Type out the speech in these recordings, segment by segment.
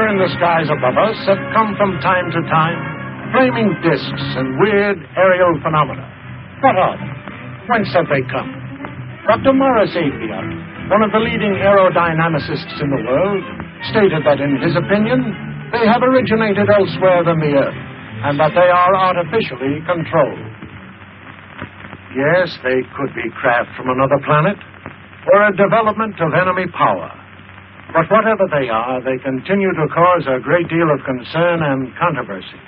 Somewhere in the skies above us have come from time to time flaming discs and weird aerial phenomena. What are they? Whence have they come? Dr. Morris Apiot, one of the leading aerodynamicists in the world, stated that in his opinion, they have originated elsewhere than the Earth, and that they are artificially controlled. Yes, they could be craft from another planet, or a development of enemy power. But whatever they are, they continue to cause a great deal of concern and controversy.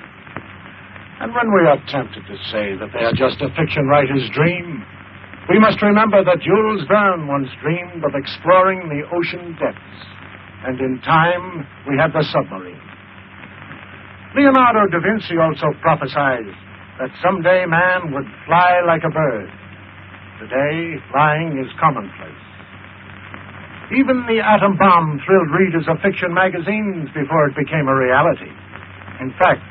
And when we are tempted to say that they are just a fiction writer's dream, we must remember that Jules Verne once dreamed of exploring the ocean depths, and in time we had the submarine. Leonardo da Vinci also prophesied that someday man would fly like a bird. Today, flying is commonplace. Even the atom bomb thrilled readers of fiction magazines before it became a reality. In fact,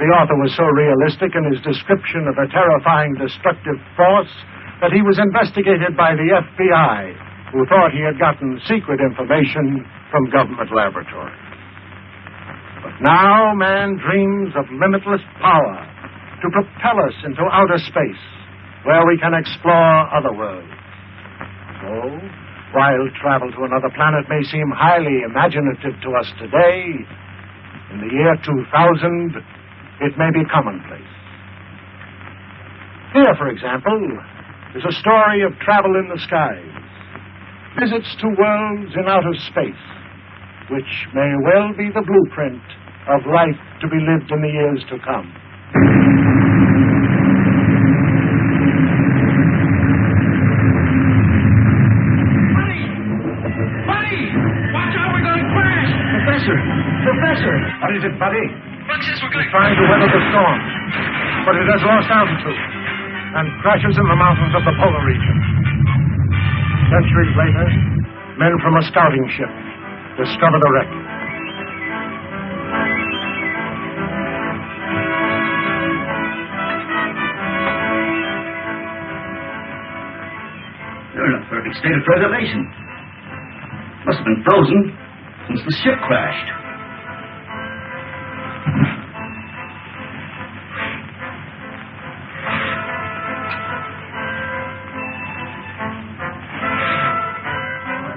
the author was so realistic in his description of a terrifying destructive force that he was investigated by the FBI, who thought he had gotten secret information from government laboratories. But now man dreams of limitless power to propel us into outer space, where we can explore other worlds. So, while travel to another planet may seem highly imaginative to us today, in the year 2000, it may be commonplace. Here, for example, is a story of travel in the skies, visits to worlds in outer space, which may well be the blueprint of life to be lived in the years to come. Buddy! Watch out, we're going to crash! Professor! What is it, Buddy? Look, sis, we're going to... Trying to weather the storm, but it has lost altitude and crashes in the mountains of the polar region. Centuries later, men from a scouting ship discover the wreck. They're in a perfect state of preservation. Must have been frozen since the ship crashed.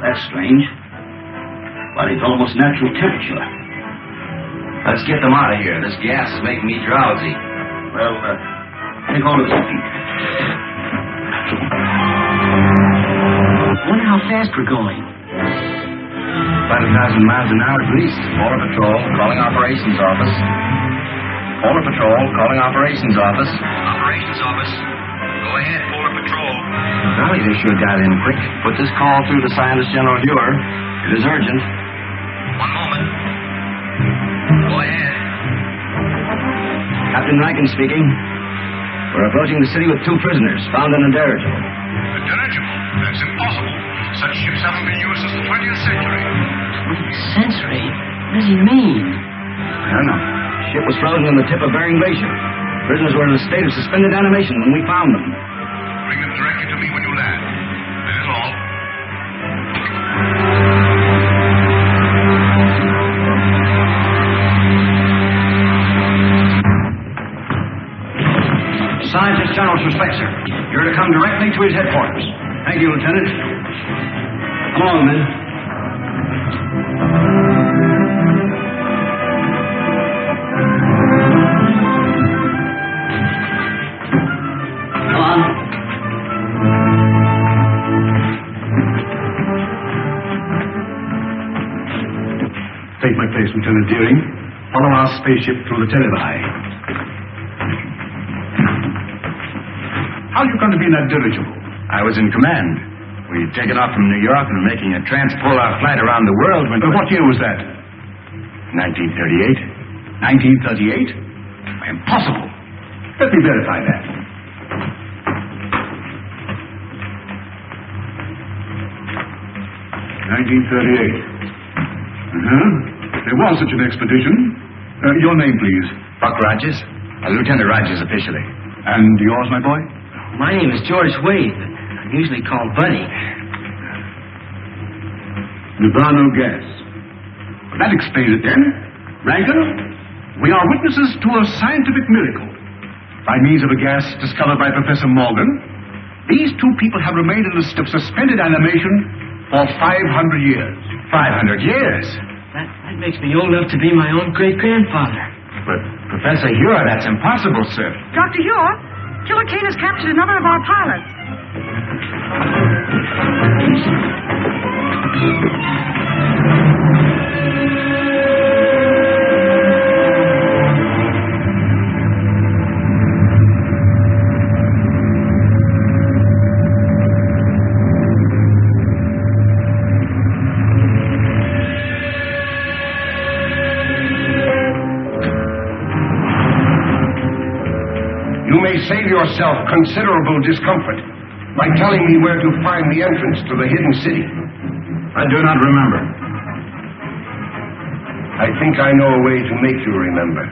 That's strange. Body's almost natural temperature. Let's get them out of here. This gas is making me drowsy. Well, take hold of his feet. Wonder how fast we're going. About 1,000 miles an hour at least. Polar Patrol, calling operations office. Polar Patrol, calling operations office. Operations office. Go ahead, Polar Patrol. Golly, they sure got in quick. Put this call through to Scientist General Hewer. It is urgent. One moment. Go ahead. Captain Rankin speaking. We're approaching the city with 2 prisoners found in a dirigible. A dirigible? That's impossible. Such ships haven't been used since the 20th century. 20th century? What does he mean? I don't know. The ship was frozen on the tip of Bering Glacier. Prisoners were in a state of suspended animation when we found them. Bring them directly to me when you land. That is all. Scientist General suspects her. You're to come directly to his headquarters. Thank you, Lieutenant. Come on, men. Come on. Take my place, Lieutenant Deering. Follow our spaceship through the televi. How are you going to be in that dirigible? I was in command. We'd taken off from New York and were making a transport-our flight around the world when... What year was that? 1938. 1938? Impossible. Let me verify that. 1938. There was such an expedition. Your name, please. Buck Rogers. Lieutenant Rogers, officially. And yours, my boy? My name is George Wade. I'm usually called Buddy. Nirvana gas. That explains it then. Rankin, we are witnesses to a scientific miracle. By means of a gas discovered by Professor Morgan, these two people have remained in a state of suspended animation for 500 years. 500 years? That makes me old enough to be my own great-grandfather. But, Professor Hure, that's impossible, sir. Dr. Hure, Killer Kane has captured another of our pilots. You may save yourself considerable discomfort by telling me where to find the entrance to the hidden city. I do not remember. I think I know a way to make you remember.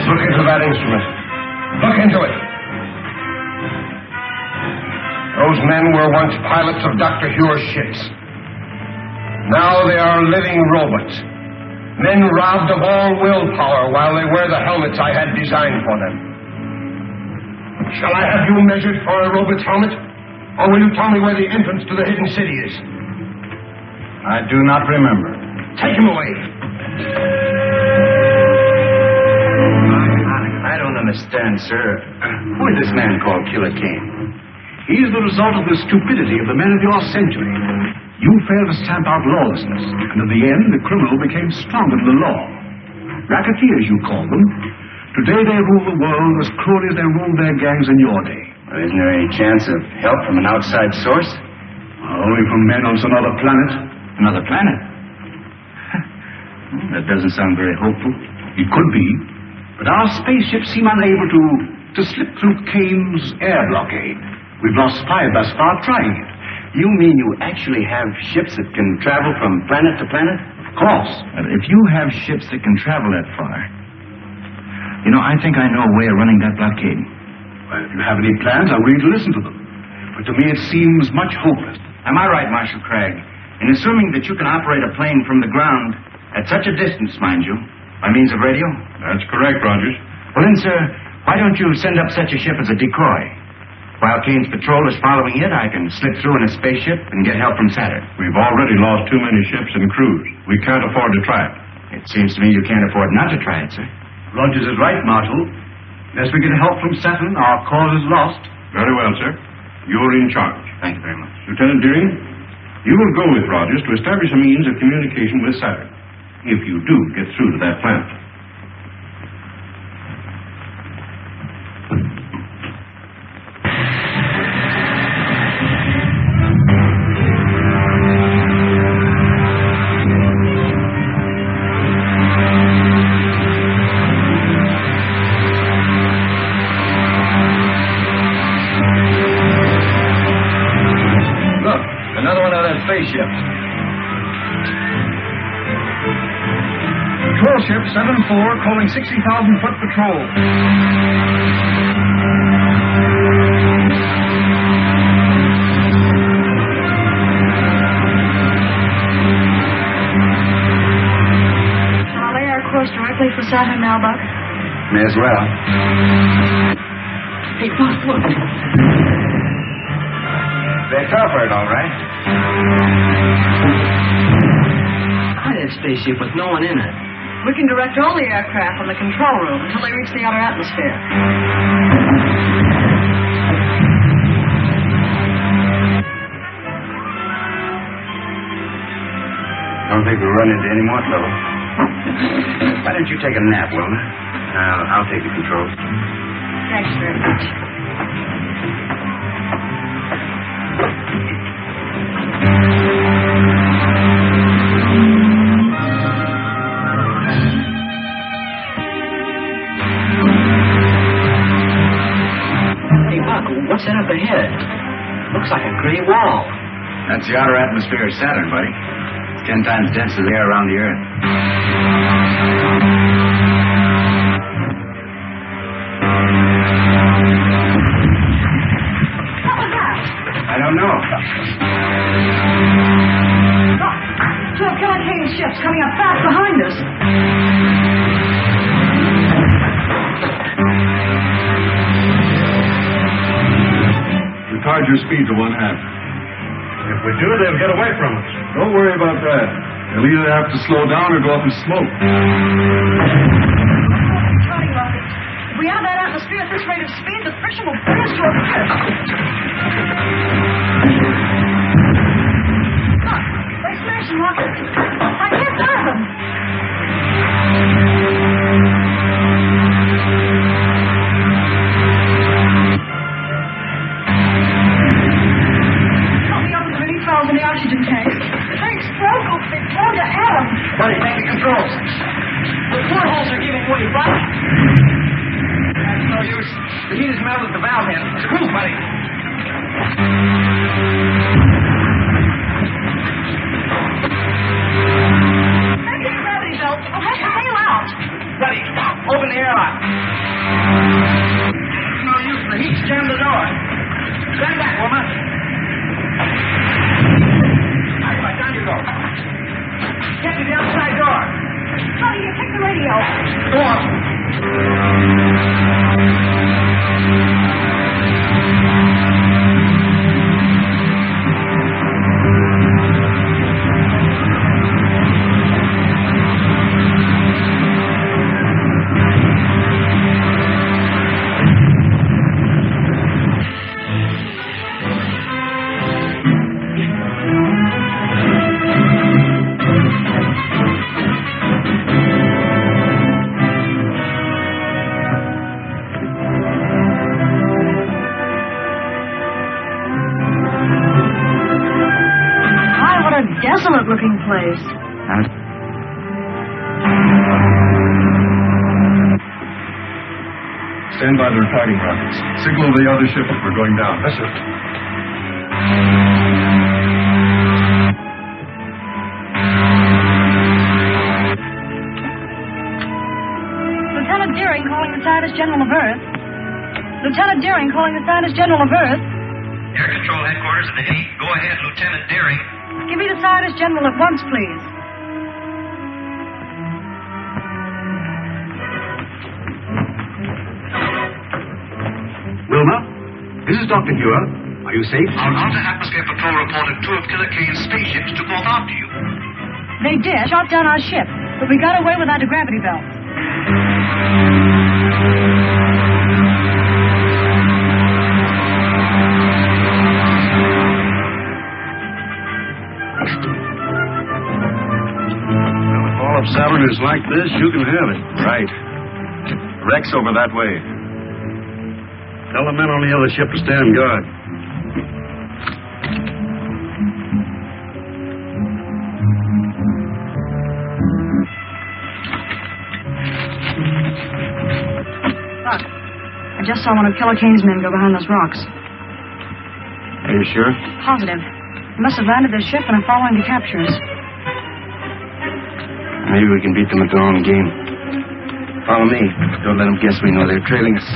Look into that instrument. Look into it. Those men were once pilots of Dr. Hure's ships. Now they are living robots. Men robbed of all willpower while they wear the helmets I had designed for them. Shall I have you measured for a robot's helmet? Or will you tell me where the entrance to the hidden city is? I do not remember. Take him away. I don't understand, sir. Who is this man called Killer Kane? He is the result of the stupidity of the men of your century. You failed to stamp out lawlessness, and in the end, the criminal became stronger than the law. Racketeers, you call them. Today they rule the world as cruelly as they ruled their gangs in your day. Well, isn't there any chance of help from an outside source? Only from men on some other planet. Another planet? That doesn't sound very hopeful. It could be, but our spaceships seem unable to slip through Kane's air blockade. We've lost 5 thus far trying it. You mean you actually have ships that can travel from planet to planet? Of course. If you have ships that can travel that far, I think I know a way of running that blockade. Well, if you have any plans, I'm ready to listen to them. But to me, it seems much hopeless. Am I right, Marshal Craig, in assuming that you can operate a plane from the ground at such a distance, mind you, by means of radio? That's correct, Rogers. Well, then, sir, why don't you send up such a ship as a decoy? While Kane's patrol is following it, I can slip through in a spaceship and get help from Saturn. We've already lost too many ships and crews. We can't afford to try it. It seems to me you can't afford not to try it, sir. Rogers is right, Marshal. Unless we get help from Saturn, our cause is lost. Very well, sir. You're in charge. Thank you very much. Lieutenant Deering, you will go with Rogers to establish a means of communication with Saturn, if you do get through to that planet. Spaceships. Patrol ship 7-4 calling 60,000-foot patrol. Shall I lay our course directly for Saturn now, Buck? May as well. Hey, Buck, look. They fell for it, all right. Quiet spaceship with no one in it. We can direct all the aircraft from the control room until they reach the outer atmosphere. Don't think we'll run into any more trouble. Why don't you take a nap, Wilma? I'll take the controls. Thanks very much. Hey, Buck, what's that up ahead? Looks like a gray wall. That's the outer atmosphere of Saturn, buddy. It's 10 times denser than the air around the Earth. What was that? I don't know. Look, two of Killer Kane's ships coming up fast behind us. Retard your speed to 1/2. If we do, they'll get away from us. Don't worry about that. They'll either have to slow down or go up in smoke. Retarding rockets. If we enter that atmosphere at this rate of speed, the friction will bring us to a crisp. Look, they're smashing rockets. I can't stop them. In the oxygen tanks. They explode, will be blown to atoms. Buddy, take the controls. The portholes are giving way, buddy. That's no use. The heat has melted the valve in. Move, buddy. Maybe the gravity belt will have to bail out. Buddy, open the airlock. It's no use. The heat's jammed the door. Stand back, woman. Down you go. Get to the outside door. Buddy, you take the radio. Go on. Desolate-looking place. Stand by the retarding rockets. Signal the other ship if we're going down. Yes, sir. Lieutenant Deering calling the Scientist General of Earth. Lieutenant Deering calling the Scientist General of Earth. Air Control Headquarters at the Navy. Go ahead, Lieutenant Deering. Give me the Scientist General at once, please. Wilma, this is Dr. Hewer. Are you safe? Our Outer Atmosphere Patrol reported two of Killer Kane's spaceships took off after you. They did. Shot down our ship, but we got away without a gravity belt. All of Saturn is like this, you can have it. Right. Wreck's over that way. Tell the men on the other ship to stand guard. Look, I just saw one of Killer Kane's men go behind those rocks. Are you sure? Positive. They must have landed their ship and are following to capture us. Maybe we can beat them at their own game. Follow me. Don't let them guess we know they're trailing us.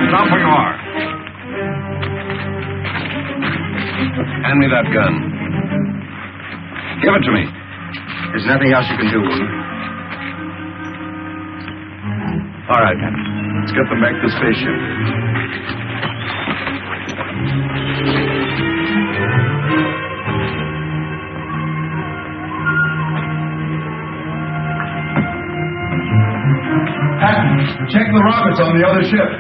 Stop where you are. Hand me that gun. Give it to me. There's nothing else you can do, Wilma. All right, then. Let's get them back to the spaceship. Patton, check the rockets on the other ship.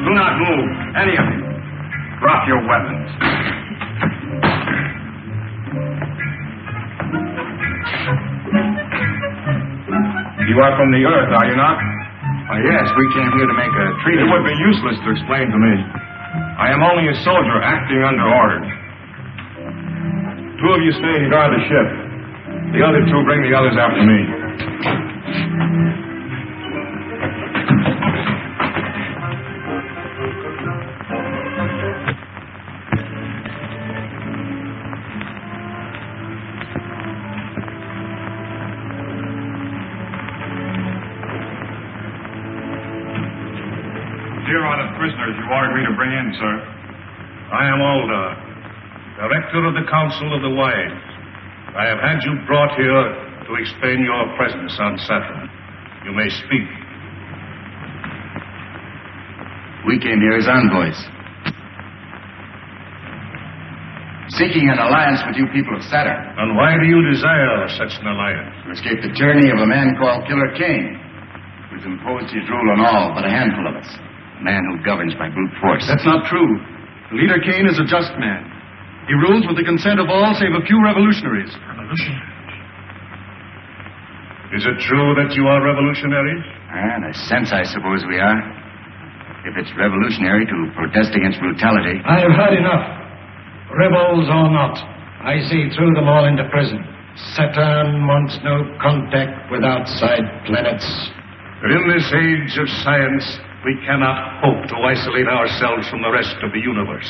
Do not move, any of you. Drop your weapons. You are from the Earth, are you not? Yes, we came here to make a treaty. It would be useless to explain to me. I am only a soldier acting under orders. Two of you stay and guard the ship. The other two bring the others after me. Here are the prisoners you ordered me to bring in, sir. I am Alda, Director of the Council of the Wise. I have had you brought here to explain your presence on Saturn. You may speak. We came here as envoys, seeking an alliance with you people of Saturn. And why do you desire such an alliance? To escape the tyranny of a man called Killer Kane, who's imposed his rule on all but a handful of us. A man who governs by brute force. That's not true. Leader Kane is a just man. He rules with the consent of all save a few revolutionaries. Revolutionaries? Is it true that you are revolutionaries? In a sense, I suppose we are. If it's revolutionary to protest against brutality. I have had enough. Rebels or not, I see through them all into prison. Saturn wants no contact with outside planets. But in this age of science, we cannot hope to isolate ourselves from the rest of the universe.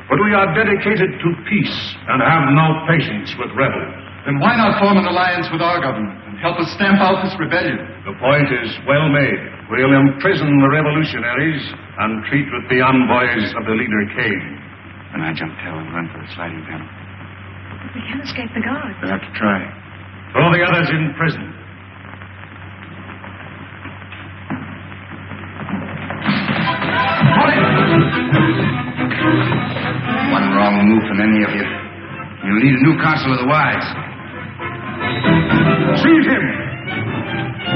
But we are dedicated to peace and have no patience with rebels. Then why not form an alliance with our government and help us stamp out this rebellion? The point is well made. We'll imprison the revolutionaries and treat with the envoys of the leader Kane. When I jump tail and run for the sliding panel. But we can't escape the guards. We'll have to try. Throw the others in prison. One wrong move from any of you. You'll need a new council of the wise. Seize him!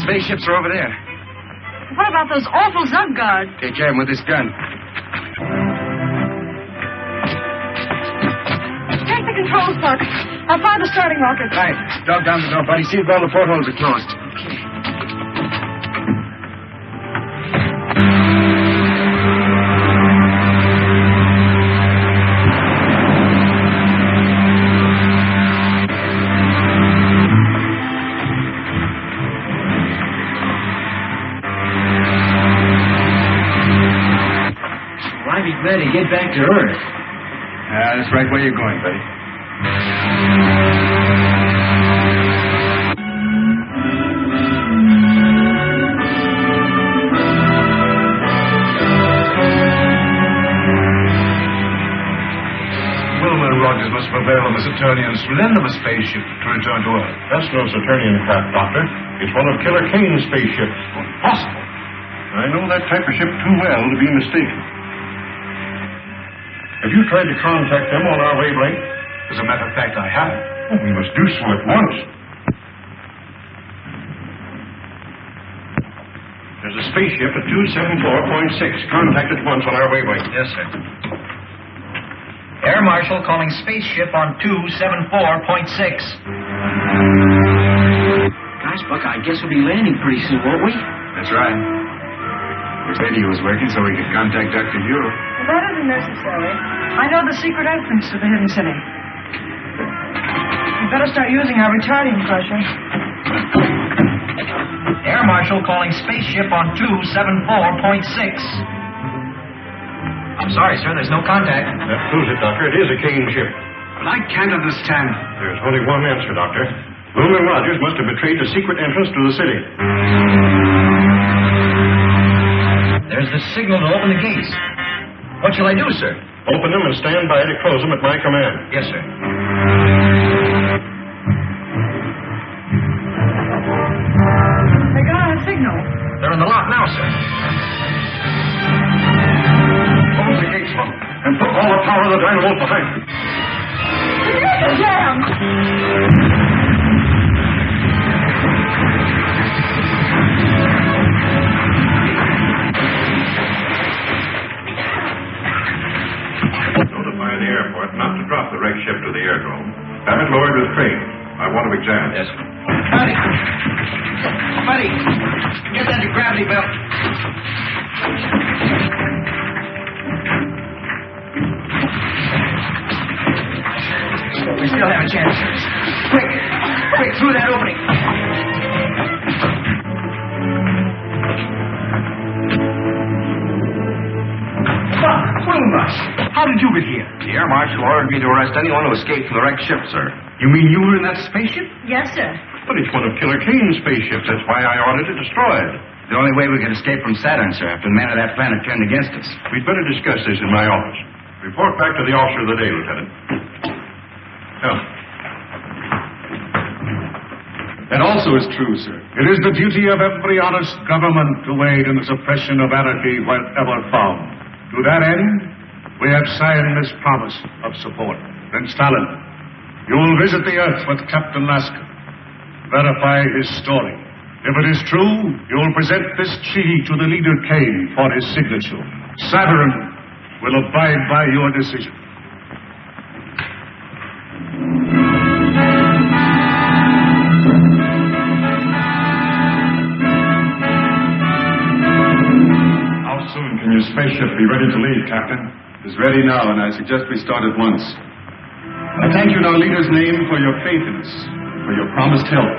Spaceships are over there. What about those awful Zug guards? Take care of them with this gun. Take the controls, Buck. I'll find the starting rocket. Right. Dog down the door, buddy. See if all the portholes are closed. Okay. Glad to get back to Earth. That's right where you're going, buddy. Wilmer Rogers must prevail on the Saturnians to lend them a spaceship to return to Earth. That's no Saturnian craft, Doctor. It's one of Killer Kane's spaceships. Impossible. I know that type of ship too well to be mistaken. Have you tried to contact them on our wavelength? As a matter of fact, I haven't. Oh, we must do so at once. There's a spaceship at 274.6. Contact at once on our wavelength. Yes, sir. Air Marshal calling spaceship on 274.6. Gosh, Buck, I guess we'll be landing pretty soon, won't we? That's right. The radio was working so we could contact Dr. Hugh. Well, that isn't necessary. I know the secret entrance to the hidden city. We'd better start using our retarding pressure. Air Marshal calling spaceship on 274.6. I'm sorry, sir, there's no contact. That proves it, Doctor. It is a Kane ship. But I can't understand. There's only one answer, Doctor. Wilmer Rogers must have betrayed the secret entrance to the city. There's the signal to open the gates. What shall I do, sir? Open them and stand by to close them at my command. Yes, sir. They got our signal. They're in the lock now, sir. Close the gates, Mom, and put all the power of the dynamos behind them. The gates are jammed. Notify the airport not to drop the wreck ship to the airdrome. Have it lowered with crane. I want to examine. Yes, sir. Buddy! Buddy! Get that gravity belt. We still have a chance. Quick! Quick, through that opening. Wilbur, how did you get here? The air marshal ordered me to arrest anyone who escaped from the wrecked ship, sir. You mean you were in that spaceship? Yes, sir. But it's one of Killer Kane's spaceships. That's why I ordered it destroyed. The only way we could escape from Saturn, sir, after the men of that planet turned against us. We'd better discuss this in my office. Report back to the officer of the day, Lieutenant. Come. That also is true, sir. It is the duty of every honest government to aid in the suppression of anarchy wherever found. To that end, we have signed this promise of support. Prince Talon, you will visit the Earth with Captain Lasker. Verify his story. If it is true, you will present this treaty to the leader Kane for his signature. Saturn will abide by your decision. How soon can your spaceship be ready to leave, Captain? It's ready now, and I suggest we start at once. I thank you in our leader's name for your faith in us, for your promised help.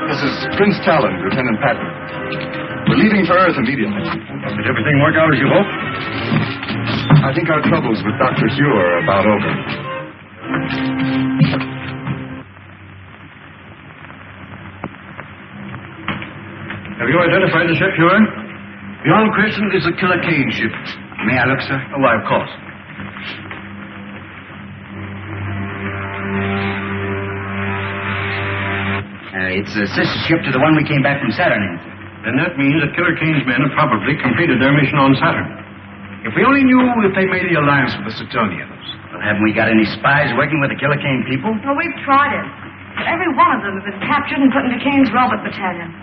This is Prince Talon, Lieutenant Patton. We're leaving for Earth immediately. Did everything work out as you hoped? I think our troubles with Dr. Hugh are about over. Have you identified the ship, Huron? Beyond question is a Killer Kane ship. May I look, sir? Oh, why, of course. It's a sister ship to the one we came back from Saturn in. Then that means that Killer Kane's men have probably completed their mission on Saturn. If we only knew if they made the alliance with the Saturnians. Well, haven't we got any spies working with the Killer Kane people? Well, we've tried it. But every one of them has been captured and put into Kane's robot battalion.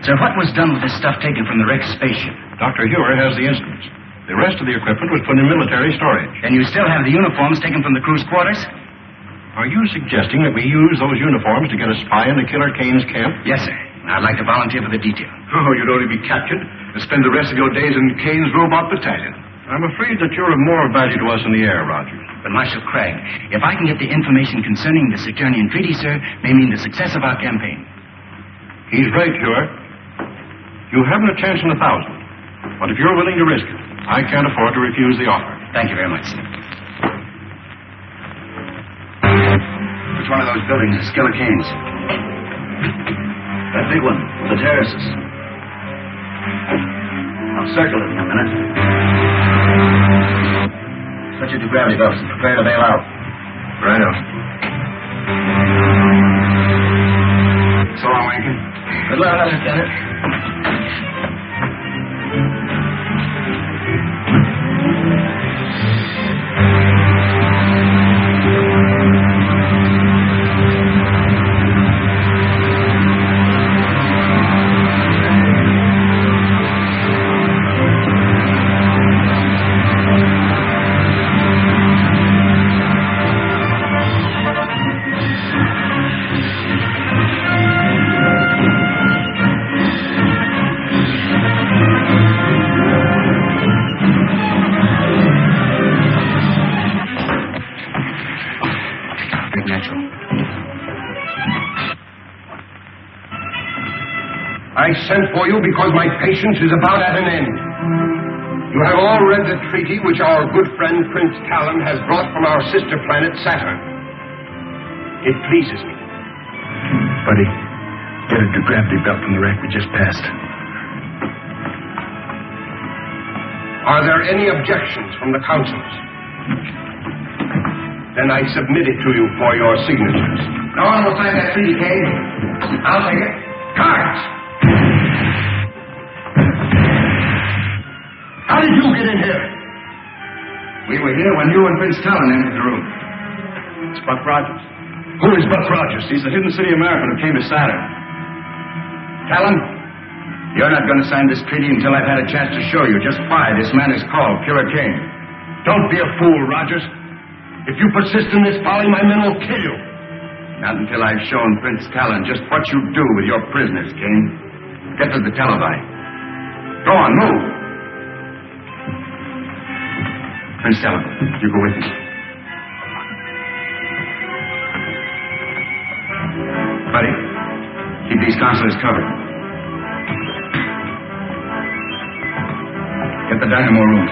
Sir, what was done with the stuff taken from the wrecked spaceship? Dr. Huer has the instruments. The rest of the equipment was put in military storage. And you still have the uniforms taken from the crew's quarters? Are you suggesting that we use those uniforms to get a spy into Killer Kane's camp? Yes, sir. I'd like to volunteer for the detail. Oh, you'd only be captured and spend the rest of your days in Kane's robot battalion. I'm afraid that you're of more value to us in the air, Rogers. But, Marshal Craig, if I can get the information concerning the Saturnian treaty, sir, may mean the success of our campaign. He's right, Huer. You haven't a chance in 1,000. But if you're willing to risk it, I can't afford to refuse the offer. Thank you very much, sir. Which one of those buildings is Killer Kane's? That big one, with the terraces. I'll circle it in a minute. Switch it to gravity belts and prepare to bail out. Righto. So long, Rankin. Good luck, Lieutenant. I sent for you because my patience is about at an end. You have all read the treaty which our good friend Prince Talon has brought from our sister planet Saturn. It pleases me. Buddy, get a gravity belt from the wreck we just passed. Are there any objections from the councils? Then I submit it to you for your signatures. No one will sign that treaty, Kane. I'll take it. Guards! How did you get in here? We were here when you and Prince Talon entered the room. It's Buck Rogers. Who is Buck Rogers? He's the hidden city American who came to Saturn. Talon, you're not going to sign this treaty until I've had a chance to show you just why this man is called Pure King. Don't be a fool, Rogers. If you persist in this folly, my men will kill you. Not until I've shown Prince Talon just what you do with your prisoners, King. Get to the televi. Go on, move. Prince Talon, you go with me. Buddy, keep these consuls covered. Get the dynamo room.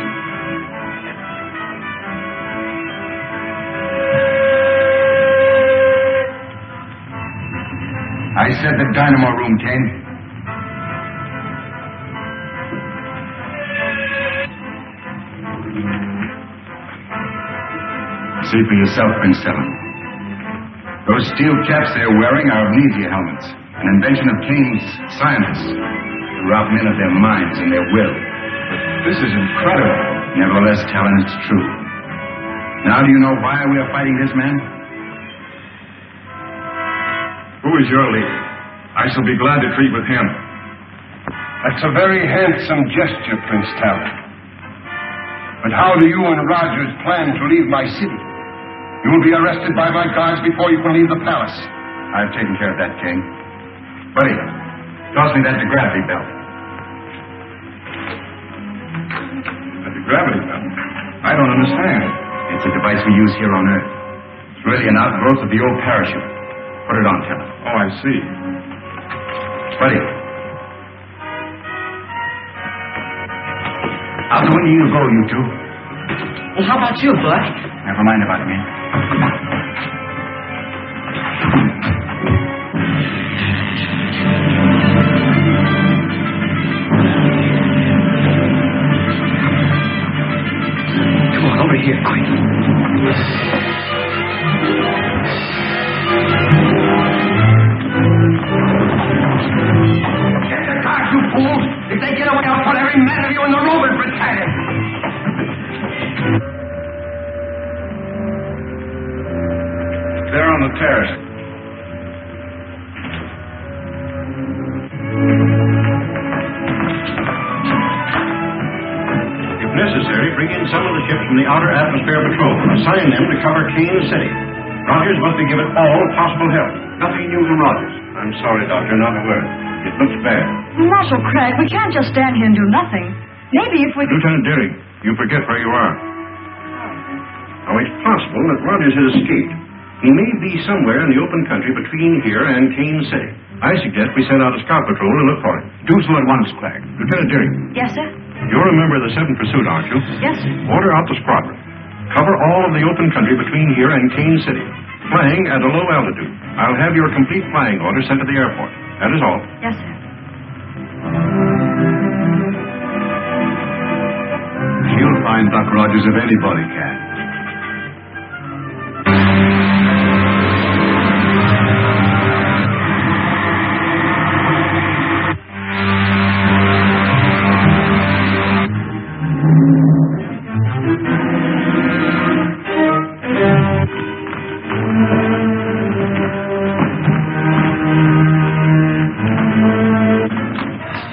I said the dynamo room, Kane. See for yourself, Prince Talon. Those steel caps they're wearing are amnesia helmets, an invention of King's scientists to rob men of their minds and their will. But this is incredible. Nevertheless, Talon, it's true. Now do you know why we are fighting this man? Who is your leader? I shall be glad to treat with him. That's a very handsome gesture, Prince Talon. But how do you and Rogers plan to leave my city? You will be arrested by my guards before you can leave the palace. I've taken care of that, King. Buddy, toss me that gravity belt. The gravity belt? I don't understand. It's a device we use here on Earth. It's really an outgrowth of the old parachute. Put it on, Talon. Oh, I see. Buddy. Out the window you go, you two. Well, how about you, Buck? Never mind about me. Come on, over here, quick. Get the cars, you fools! If they get away, I'll put every man of you in the Roman battalion! They're on the terrace. If necessary, bring in some of the ships from the Outer Atmosphere Patrol. Assign them to cover Kane City. Rogers must be given all possible help. Nothing new from Rogers. I'm sorry, Doctor, not a word. It looks bad. Marshal Craig, we can't just stand here and do nothing. Maybe if we could... Lieutenant Deering, you forget where you are. Now, it's possible that Rogers has escaped. He may be somewhere in the open country between here and Kane City. I suggest we send out a scout patrol to look for him. Do so at once, Craig. Lieutenant Deering. Yes, sir? You're a member of the 7th Pursuit, aren't you? Yes, sir. Order out the squadron. Cover all of the open country between here and Kane City. Flying at a low altitude. I'll have your complete flying order sent to the airport. That is all. Yes, sir. She'll find Buck Rogers if anybody can.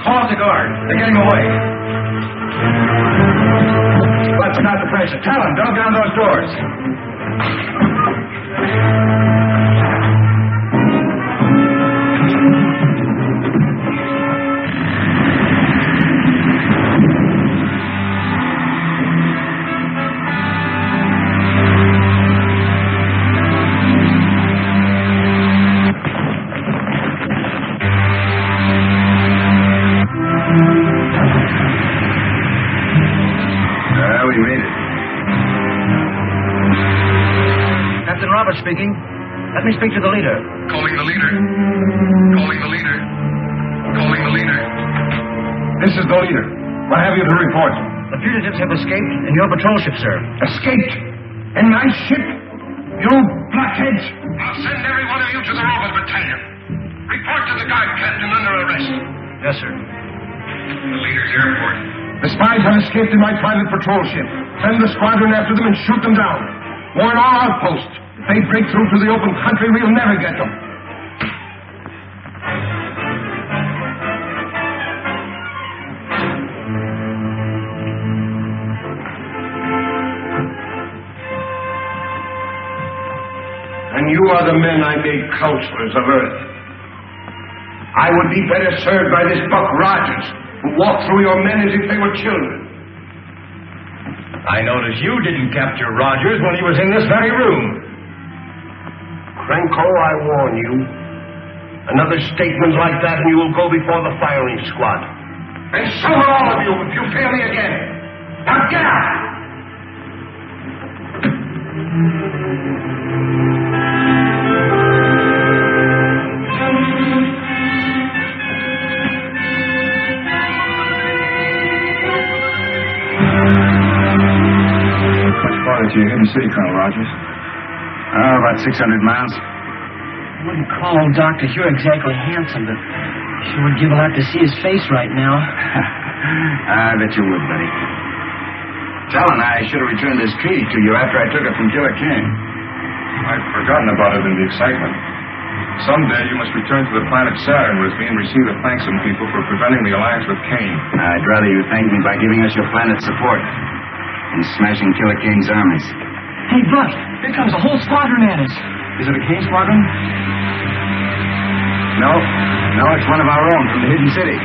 Call up the guard. They're getting away. Let's not the pressure. Talon, dog down those doors. We made it. Captain Roberts speaking. Let me speak to the leader. Calling the leader. Calling the leader. Calling the leader. This is the leader. What have you to report? The fugitives have escaped in your patrol ship, sir. Escaped? In my ship? You blockheads! I'll send every one of you to the Roman battalion. Report to the guard captain under arrest. Yes, sir. The leader's airport. The spies have escaped in my private patrol ship. Send the squadron after them and shoot them down. Warn all outposts. If they break through to the open country, we'll never get them. And you are the men I made counselors of Earth. I would be better served by this Buck Rogers, who walked through your men as if they were children. I notice you didn't capture Rogers when he was in this very room. Cranko, I warn you. Another statement like that and you will go before the firing squad. And so will all of you if you fail me again. Now get out! To your hidden city, Colonel Rogers. About 600 miles. I wouldn't call old Dr. Hugh exactly handsome, but sure would give a lot to see his face right now. I bet you would, buddy. Talon, I should have returned this treaty to you after I took it from Killer Kane. I'd forgotten about it in the excitement. Someday you must return to the planet Saturn with me and receive the thanks of people for preventing the alliance with Kane. I'd rather you thank me by giving us your planet's support and smashing Killer Kane's armies. Hey, Buck, here comes a whole squadron at us. Is it a Kane squadron? No, it's one of our own from the hidden city.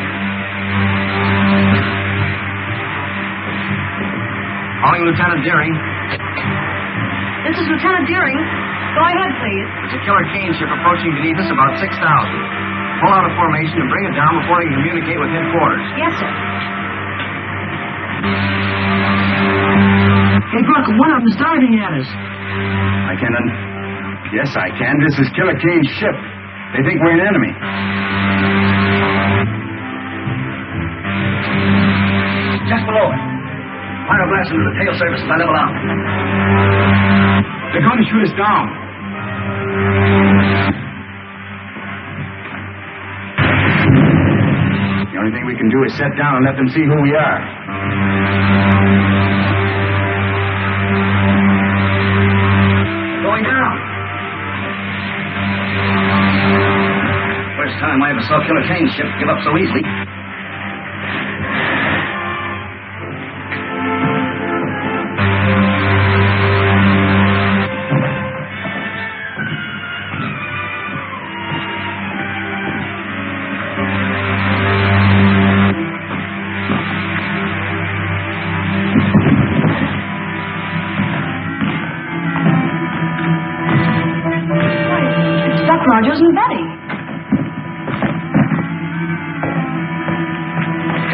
Calling Lieutenant Deering. This is Lieutenant Deering. Go ahead, please. There's a Killer Kane ship approaching beneath us about 6,000. Pull out a formation and bring it down before it can communicate with headquarters. Yes, sir. Hey, Buck, one of them's diving at us. I can. Yes, I can. This is Killer Kane's ship. They think we're an enemy. Just below it. Fire a blast into the tail surface as I level out. They're going to shoot us down. The only thing we can do is set down and let them see who we are. Going down. First time I ever saw Killer Kane's ship give up so easily. Rogers and Betty.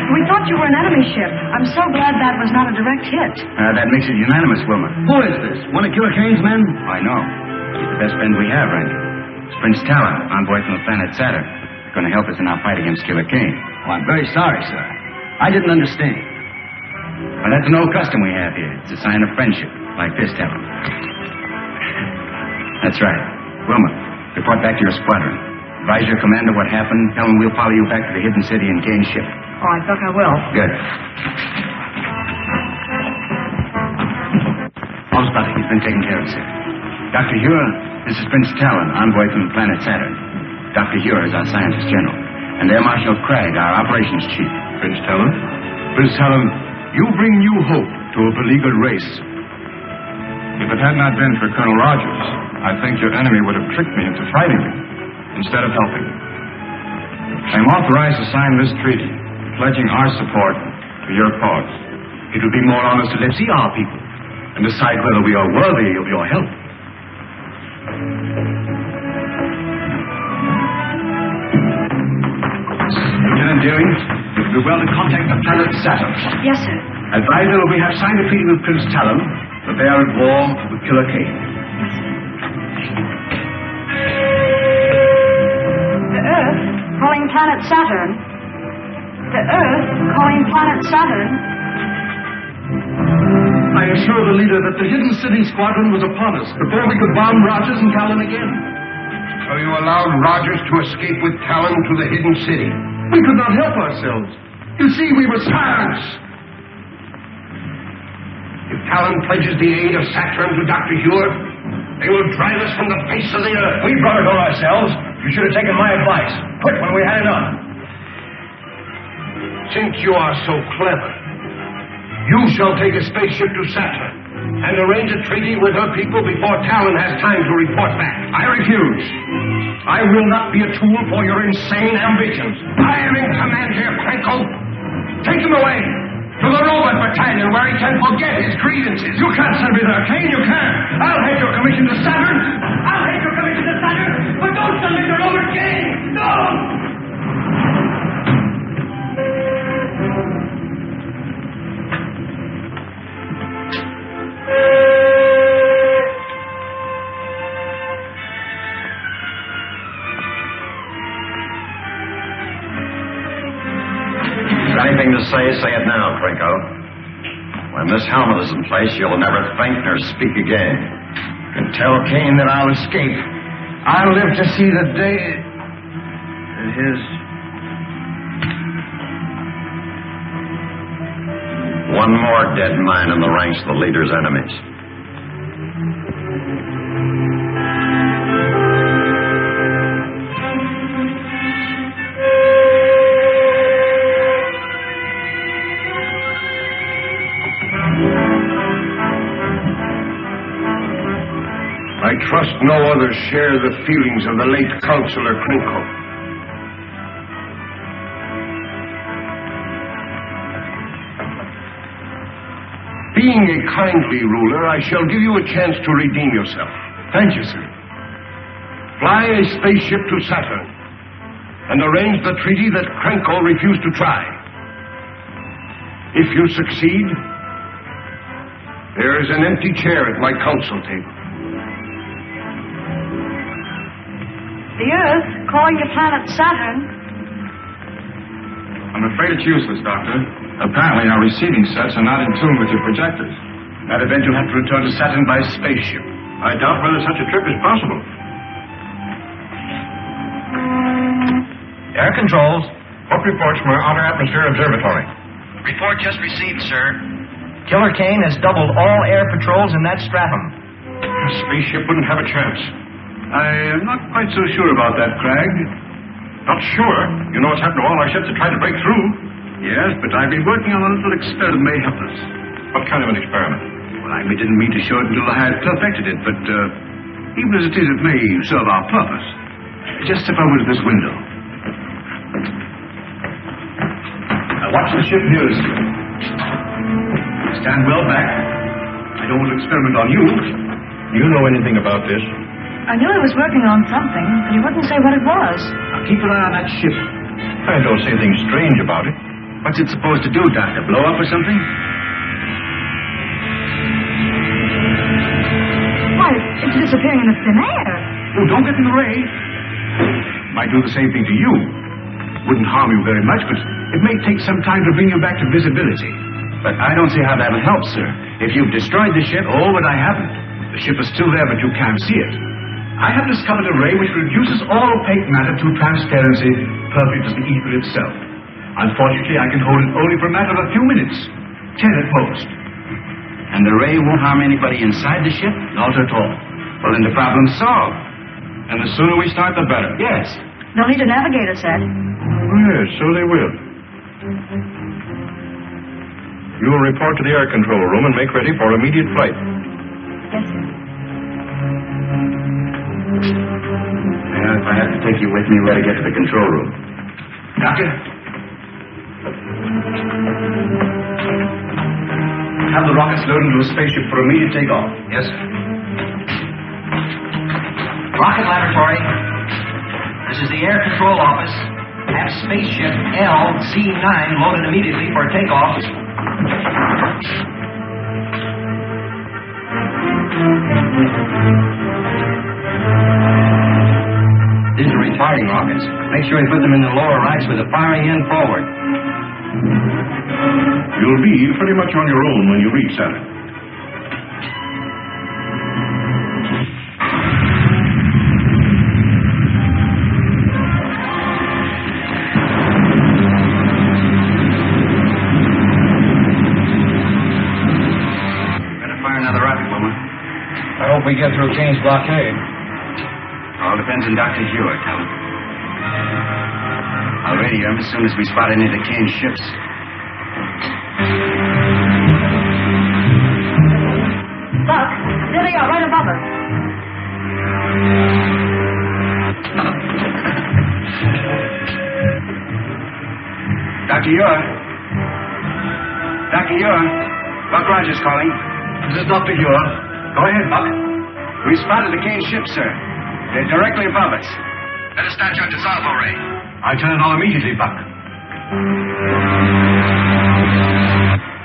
We thought you were an enemy ship. I'm so glad that was not a direct hit. That makes it unanimous, Wilma. Who is this? One of Killer Kane's men? I know. He's the best friend we have, Randy. It's Prince Talon, envoy from the planet Saturn. Going to help us in our fight against Killer Kane. Oh, I'm very sorry, sir. I didn't understand. Well, that's an old custom we have here. It's a sign of friendship, like this, Talon. That's right. Wilma, report back to your squadron. Advise your commander what happened. Tell him we'll follow you back to the hidden city and Kane's ship. All right, Buck, I will. Good. All's better. He's been taken care of, sir. Dr. Hure, this is Prince Talon, envoy from the planet Saturn. Dr. Hure is our scientist general. And Air Marshal Craig, our operations chief. Prince Talon? Prince Talon, you bring new hope to a beleaguered race. If it had not been for Colonel Rogers, I think your enemy would have tricked me into fighting me instead of helping. I am authorized to sign this treaty, pledging our support to your cause. It would be more honest to let see our people and decide whether we are worthy of your help. Lieutenant Deering, it would be well to contact the planet Saturn. Yes, sir. Advise them that we have signed a treaty with Prince Talon, that they are at war with Killer Kane. The Earth calling planet Saturn. The Earth calling planet Saturn. I assure the leader that the hidden city squadron was upon us before we could bomb Rogers and Talon again. So you allowed Rogers to escape with Talon to the hidden city? We could not help ourselves. You see, we were spies. If Talon pledges the aid of Saturn to Dr. Hure, They will drive us from the face of the earth. We brought it on ourselves. You should have taken my advice. Quit when we had enough. Since you are so clever, you shall take a spaceship to Saturn and arrange a treaty with her people before Talon has time to report back. I refuse. I will not be a tool for your insane ambitions. I am in command here, Crankle. Take him away to the robot battalion where he can forget his grievances. You can't send me there, Kane. You can't. I'll head your commission to Saturn. I'll head your commission to Saturn. But don't send me to Robert Kane. Don't! Anything to say it now, Trinko. When this helmet is in place, you'll never think nor speak again. You can tell Kane that I'll escape. I'll live to see the day that his... One more dead man in the ranks of the leader's enemies. I trust no others share the feelings of the late Councillor Krinko. Being a kindly ruler, I shall give you a chance to redeem yourself. Thank you, sir. Fly a spaceship to Saturn and arrange the treaty that Krenko refused to try. If you succeed, there is an empty chair at my council table. The Earth calling the planet Saturn. I'm afraid it's useless, Doctor. Apparently our receiving sets are not in tune with your projectors. In that event, you'll have to return to Saturn by spaceship. I doubt whether such a trip is possible. Air controls. What reports from our Outer Atmosphere Observatory? Report just received, sir. Killer Kane has doubled all air patrols in that stratum. A spaceship wouldn't have a chance. I am not quite so sure about that, Cragg. Not sure? You know what's happened to all our ships that tried to break through. Yes, but I've been working on a little experiment that may help us. What kind of an experiment? Well, I didn't mean to show it until I had perfected it, but even as it is, it may serve our purpose. Just step over to this window. Now watch the ship nearest you. Stand well back. I don't want to experiment on you. Do you know anything about this? I knew he was working on something, but he wouldn't say what it was. Now keep an eye on that ship. I don't see anything strange about it. What's it supposed to do, Doctor? Blow up or something? Why, it's disappearing in the thin air. Oh, don't get in the way. Might do the same thing to you. Wouldn't harm you very much, but it may take some time to bring you back to visibility. But I don't see how that'll help, sir. If you've destroyed the ship, but I haven't. The ship is still there, but you can't see it. I have discovered a ray which reduces all opaque matter to transparency, perfect as the ether itself. Unfortunately, I can hold it only for a matter of a few minutes. 10 at most. And the ray won't harm anybody inside the ship? Not at all. Well, then the problem's solved. And the sooner we start, the better. Yes. They'll need a navigator set. Yes, so they will. You will report to the air control room and make ready for immediate flight. Yes, sir. Well, if I have to take you with me, we better get to the control room. Doctor? Have the rockets loaded into a spaceship for immediate takeoff. Yes, sir. Rocket laboratory. This is the air control office. Have spaceship LZ9 loaded immediately for takeoff. These are retarding rockets. Make sure you put them in the lower racks with the firing end forward. You'll be pretty much on your own when you reach Saturn. Better fire another rocket, Wilma. I hope we we get through Kane's blockade? All depends on Dr. Hewitt, Helen. I'll radio him as soon as we spot any of the Kane's ships. Buck, there they are, right above us. Dr. Ure? Dr. Ure? Buck Rogers calling. This is Dr. Ure. Go ahead, Buck. We spotted the Kane ship, sir. They're directly above us. Let us start your dissolvo ray. I turn it on immediately, Buck.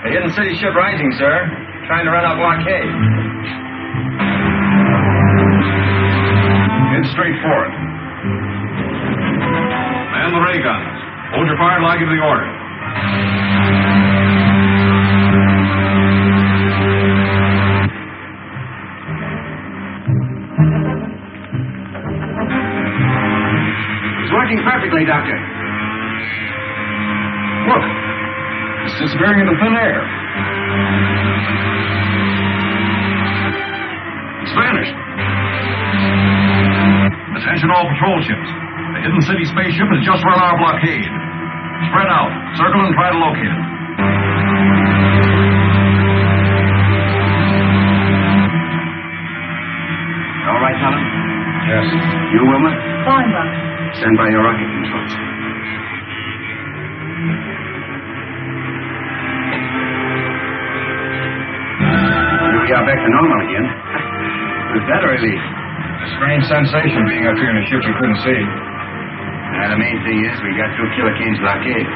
The Hidden City ship rising, sir. Trying to run our blockade. Head straight for it. Man the ray guns. Hold your fire till I give the order. It's working perfectly, Doctor. Look. It's disappearing into thin air. It's vanished. Attention all patrol ships. The Hidden City spaceship has just run our blockade. Spread out. Circle and try to locate it. All right, Helen? Yes. You, Wilma? Fine, Buck. Stand by your rocket controls. Here we are back to normal again. Was that a relief? A strange sensation being up here in a ship you couldn't see. The main thing is we got through Killer Kane's blockade.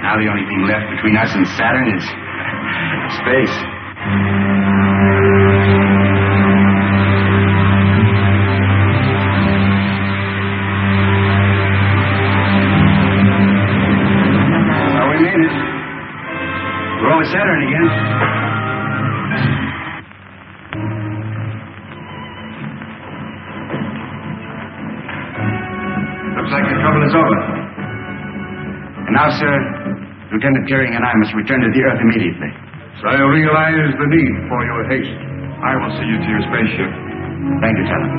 Now the only thing left between us and Saturn is space. Well, we made it. We're over Saturn again. Looks like the trouble is over. And now, sir, Lieutenant Deering and I must return to the Earth immediately. So I realize the need for your haste. I will see you to your spaceship. Thank you, Talon.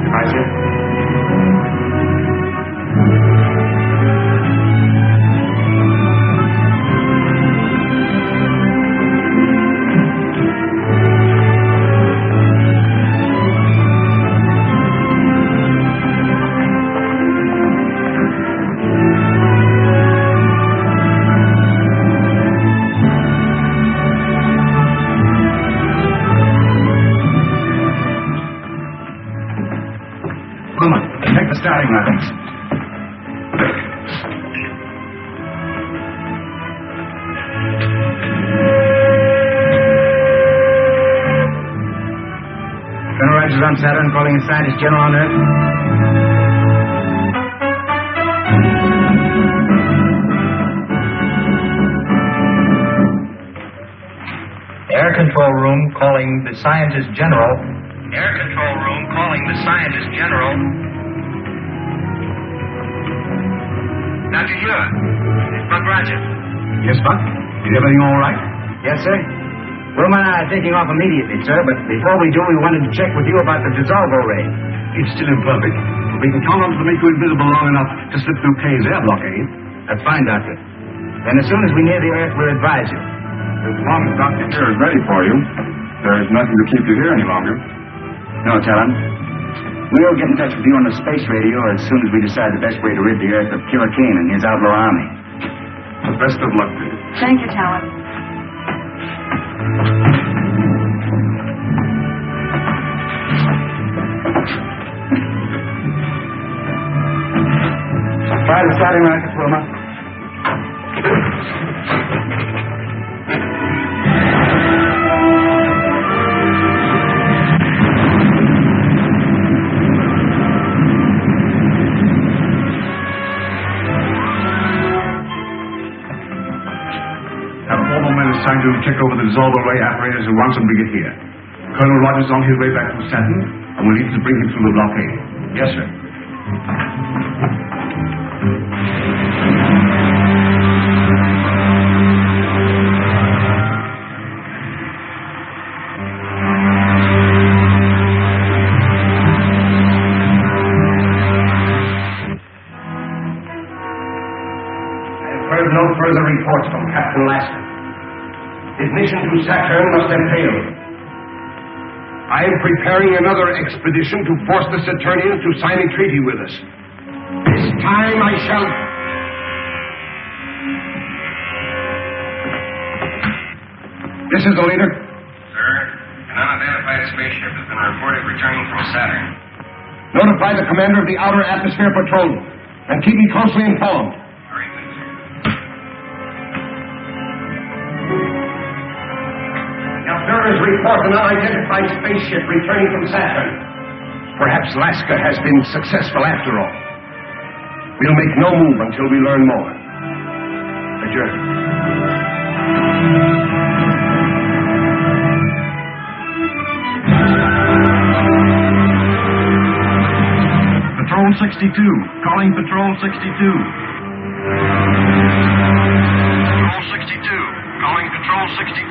Goodbye, sir. Take the starting lines. Colonel Rogers on Saturn, calling a scientist general on Earth. Air control room calling the scientist general. Air control room calling the scientist general. Dr. Ure, it's Buck Rogers. Yes, Buck? Is everything all right? Yes, sir. Wilma and I are taking off immediately, sir, but before we do, we wanted to check with you about the dissolvo ray. It's still imperfect. But we can count on it to make you invisible long enough to slip through Kane's air blockade. That's fine, Doctor. Then as soon as we near the Earth, we'll advise you. As long as Dr. Here is ready for you, there's nothing to keep you here any longer. No, Talon. We'll get in touch with you on the space radio as soon as we decide the best way to rid the Earth of Killer Kane and his outlaw army. The best of luck to you. Thank you, Talon. Try the starting rockets, Wilma. Have all the men assigned to check over the dissolver ray apparatus at once and bring it here. Colonel Rogers is on his way back from Saturn, and we'll need to bring him through the blockade. Yes, sir. Captain Lasker. His mission to Saturn must have failed. I am preparing another expedition to force the Saturnians to sign a treaty with us. This time I shall... This is the leader. Sir, an unidentified spaceship has been reported returning from Saturn. Notify the commander of the Outer Atmosphere Patrol and keep me closely informed. Very good, sir. The observers report an unidentified spaceship returning from Saturn. Perhaps Lasker has been successful after all. We'll make no move until we learn more. Adjourn. Patrol 62. Calling Patrol 62. Patrol 62. Calling Patrol 62.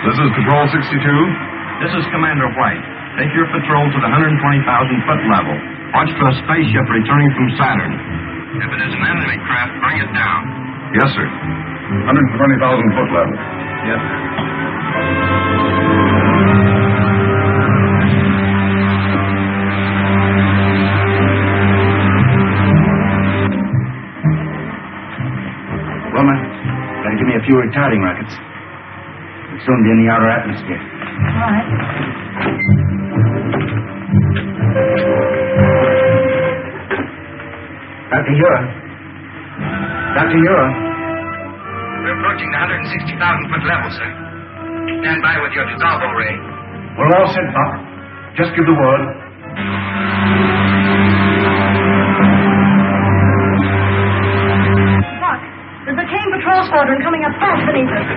This is Patrol 62. This is Commander White. Take your patrol to the 120,000-foot level. Watch for a spaceship returning from Saturn. If it is an enemy craft, bring it down. Yes, sir. 120,000-foot level. Yes, sir. Wilma, gotta give me a few retarding rockets. We'll soon be in the outer atmosphere. All right. Dr. Ura. Dr. Ura. We're approaching the 160,000-foot level, sir. Stand by with your dissolvo ray. We're all set, Buck. Just give the word. Buck, there's a Kane patrol squadron coming up fast beneath us.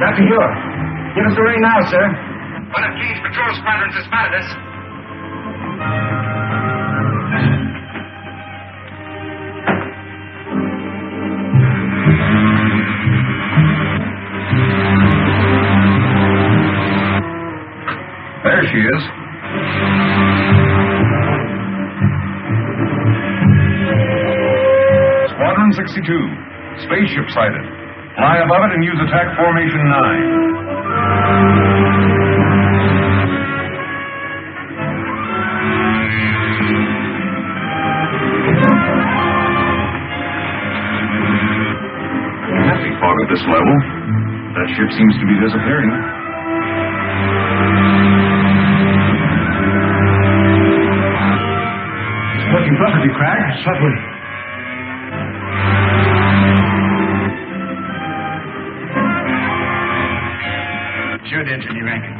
Dr. Ura. Give us the ray now, sir. One of Kane's patrol squadrons has spotted us. There she is. Squadron 62. Spaceship sighted. Fly above it and use attack formation 9. Heavy fog at this level. That ship seems to be disappearing. Working perfectly, Crag. Certainly. Sure, Engineer Rankin.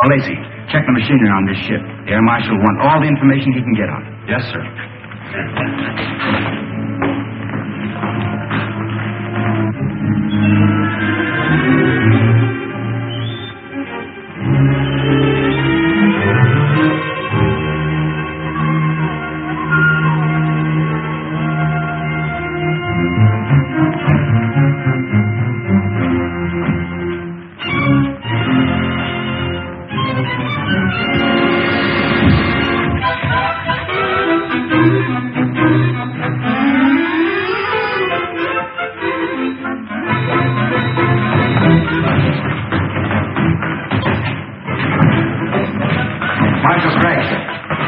Oh, Lacey, check the machinery on this ship. The Air Marshal will want all the information he can get on it. Yes, sir.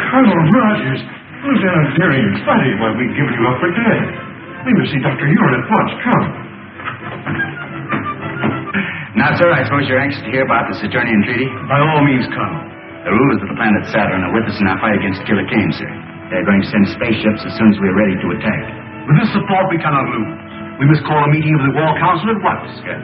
Colonel Rogers, Lieutenant Deering, plenty why we've given you up for dead. We must see Dr. Ure at once. Come. Now, sir, I suppose you're anxious to hear about the Saturnian treaty? By all means, Colonel. The rulers of the planet Saturn are with us in our fight against Killer Kane, sir. They're going to send spaceships as soon as we're ready to attack. With this support, we cannot lose. We must call a meeting of the War Council at once. Good.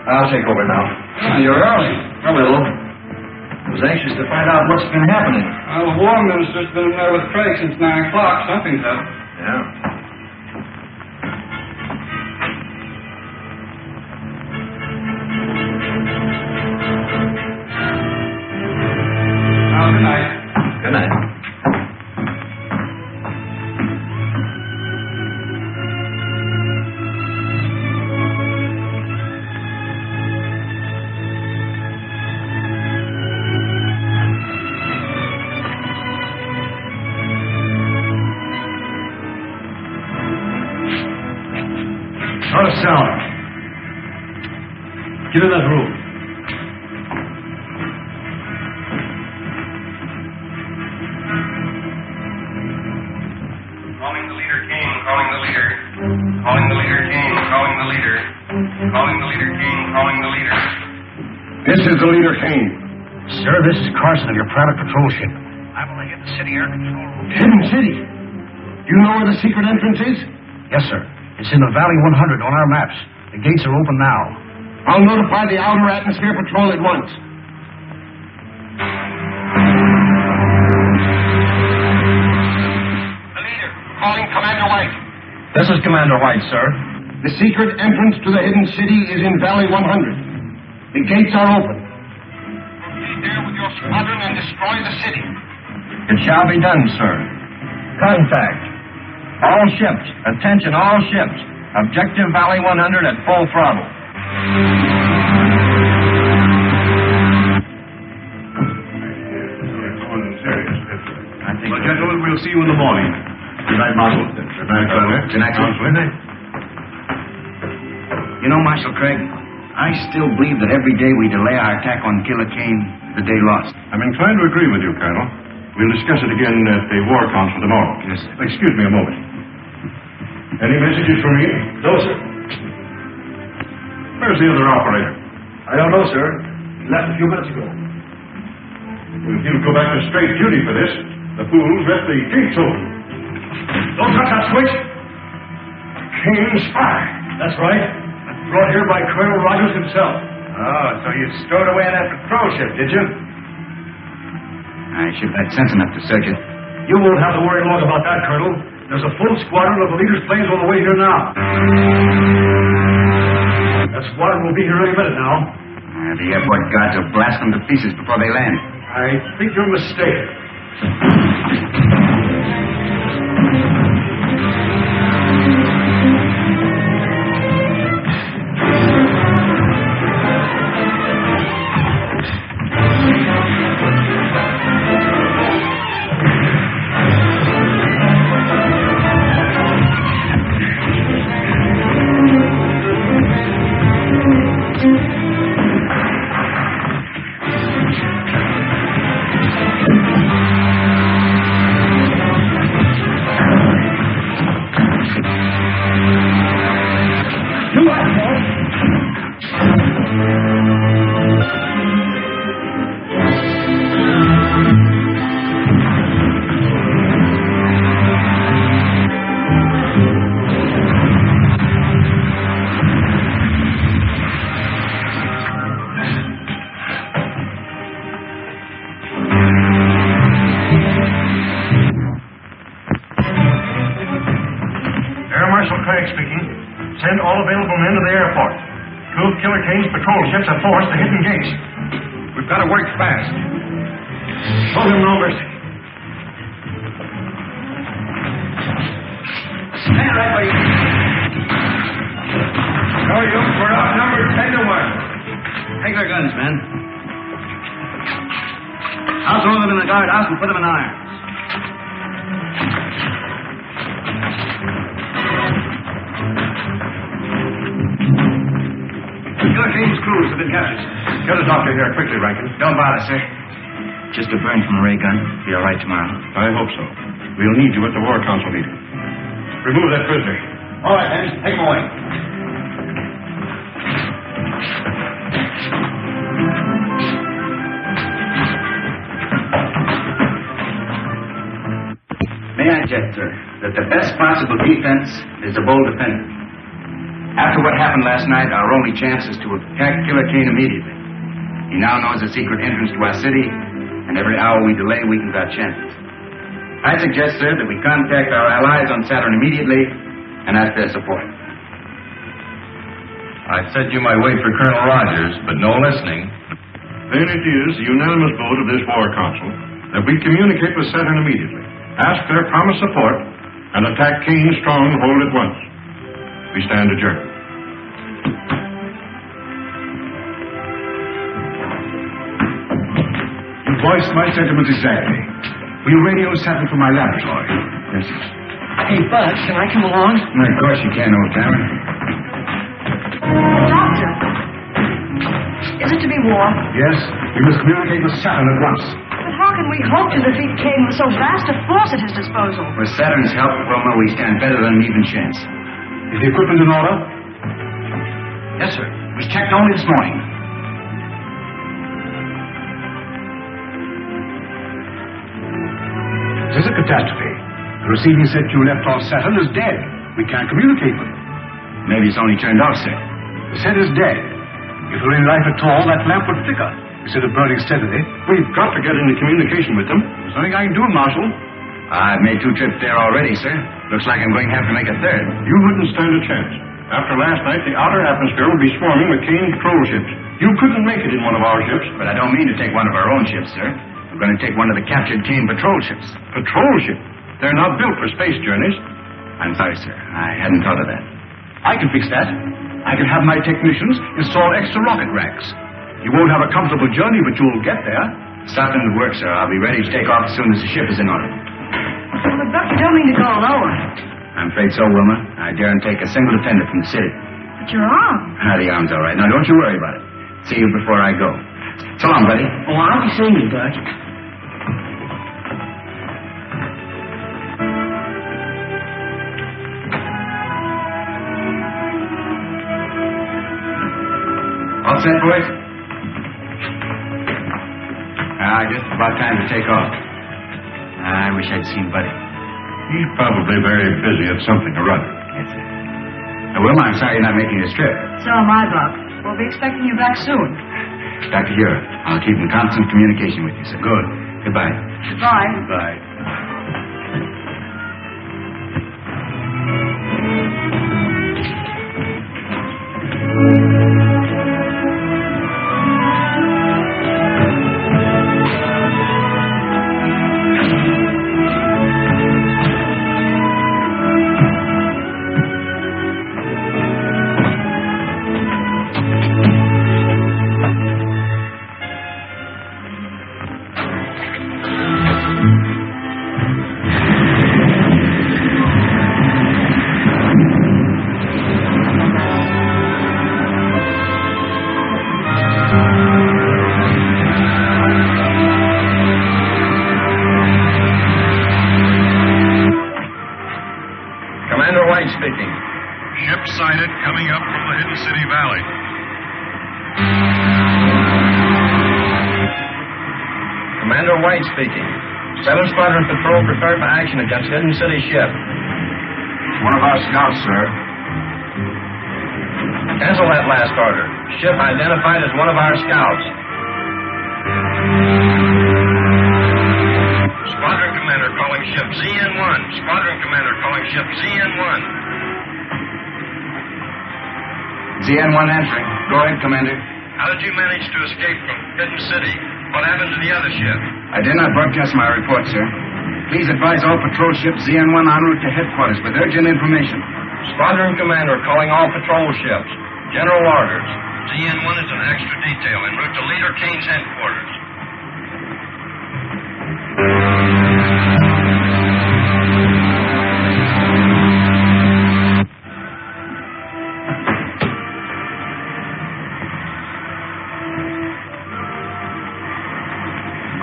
I'll take over now. Oh, you're early. A little. I was anxious to find out what's been happening. Well, the War Minister's been in there with Craig since 9 o'clock. Something's up. Yeah. Oh, good night. Good night. Get in that room. Calling the leader, King. Calling the leader. Calling the leader, King. Calling the leader. Calling the leader, King. Calling the leader. This is the leader, Kane. Sir, this is Carson of your private patrol ship. I'm only in the city air control room. Hidden City. You know where the secret entrance is? Yes, sir. It's in the Valley 100 on our maps. The gates are open now. I'll notify the Outer Atmosphere Patrol at once. The leader, calling Commander White. This is Commander White, sir. The secret entrance to the Hidden City is in Valley 100. The gates are open. Proceed there with your squadron and destroy the city. It shall be done, sir. Contact. All ships. Attention, all ships. Objective Valley 100 at full throttle. Well, gentlemen, we'll see you in the morning. Good night, Marshal. Good night, Colonel. Good night, sir. Good night. You know, Marshal Craig, I still believe that every day we delay our attack on Killer Kane, the day lost. I'm inclined to agree with you, Colonel. We'll discuss it again at the War Council tomorrow. Yes, sir. Excuse me a moment. Any messages for me? No, sir. Where's the other operator? I don't know, sir. He left a few minutes ago. Well, he'll go back to straight duty for this. The fools left the gates open. Don't touch that switch. Kane's spy. That's right. Brought here by Colonel Rogers himself. Oh, so you stowed away in that patrol ship, did you? I should have had sense enough to search it. You won't have to worry long about that, Colonel. There's a full squadron of the leader's planes on the way here now. That squadron will be here any minute now. The airport guards will blast them to pieces before they land. I think you're mistaken. Send all available men to the airport. Two of Killer Kane's patrol ships have forced the hidden gates. We've got to work fast. Show him no mercy. Stand right where you are. No use. We're outnumbered 10 to 1. Take their guns, men. I'll throw them in the guardhouse and put them in irons. Killer Kane's crews have been captured. Get a doctor here quickly, Rankin. Don't bother, sir. Just a burn from a ray gun. Be all right tomorrow. I hope so. We'll need you at the War Council meeting. Remove that prisoner. All right, then. Take him away. May I suggest, sir, that the best possible defense is a bold defender. After what happened last night, our only chance is to attack Killer Kane immediately. He now knows the secret entrance to our city, and every hour we delay weakens our chances. I suggest, sir, that we contact our allies on Saturn immediately and ask their support. I said you might wait for Colonel Rogers, but no listening. Then it is the unanimous vote of this War Council that we communicate with Saturn immediately, ask their promised support, and attack Kane's stronghold at once. We stand adjourned. You voiced my sentiments exactly. Will you radio Saturn from my laboratory? Yes, sir. Hey, Bud, can I come along? Of course you can, old timer. Doctor. war. Yes, we must communicate with Saturn at once. But how can we hope to defeat Kane with so vast a force at his disposal? With Saturn's help, Wilma, we stand better than an even chance. Is the equipment in order? Yes, sir. It was checked only this morning. This is a catastrophe. The receiving set you left on Saturn is dead. We can't communicate with it. Maybe it's only turned off, sir. The set is dead. If there were any life at all, that lamp would flicker instead of burning steadily. We've got to get into communication with them. There's nothing I can do, Marshal. I've made 2 trips there already, sir. Looks like I'm going to have to make a third. You wouldn't stand a chance. After last night, the outer atmosphere will be swarming with Kane patrol ships. You couldn't make it in one of our ships. But I don't mean to take one of our own ships, sir. I'm going to take one of the captured Kane patrol ships. Patrol ship? They're not built for space journeys. I'm sorry, sir. I hadn't thought of that. I can fix that. I can have my technicians install extra rocket racks. You won't have a comfortable journey, but you'll get there. Starting to work, sir. I'll be ready to take off as soon as the ship is in order. Well, but Buck, you don't mean to go alone. I'm afraid so, Wilma. I daren't take a single attendant from the city. But your arm. The arm's all right. Now, don't you worry about it. See you before I go. So long, buddy. Oh, I'll be seeing you, Buck. All set, boys? I guess it's about time to take off. I wish I'd seen Buddy. He's probably very busy at something or other. Yes, sir. Wilma, I'm sorry you're not making this trip. So am I, Buck. We'll be expecting you back soon. Dr. Hura, I'll keep in constant communication with you, sir. Good. Goodbye. Bye. Goodbye. Speaking. Ship sighted coming up from the Hidden City Valley. Commander White speaking. 7 Squadron Patrol prepared for action against Hidden City ship. One of our scouts, sir. Cancel that last order. Ship identified as one of our scouts. Squadron Commander calling ship ZN-1. Squadron Commander calling ship ZN-1. ZN-1 answering. Go ahead, Commander. How did you manage to escape from Hidden City? What happened to the other ship? I did not broadcast my report, sir. Please advise all patrol ships ZN-1 en route to headquarters with urgent information. Squadron Commander calling all patrol ships. General orders. ZN-1 is an extra detail en route to Leader Kane's headquarters.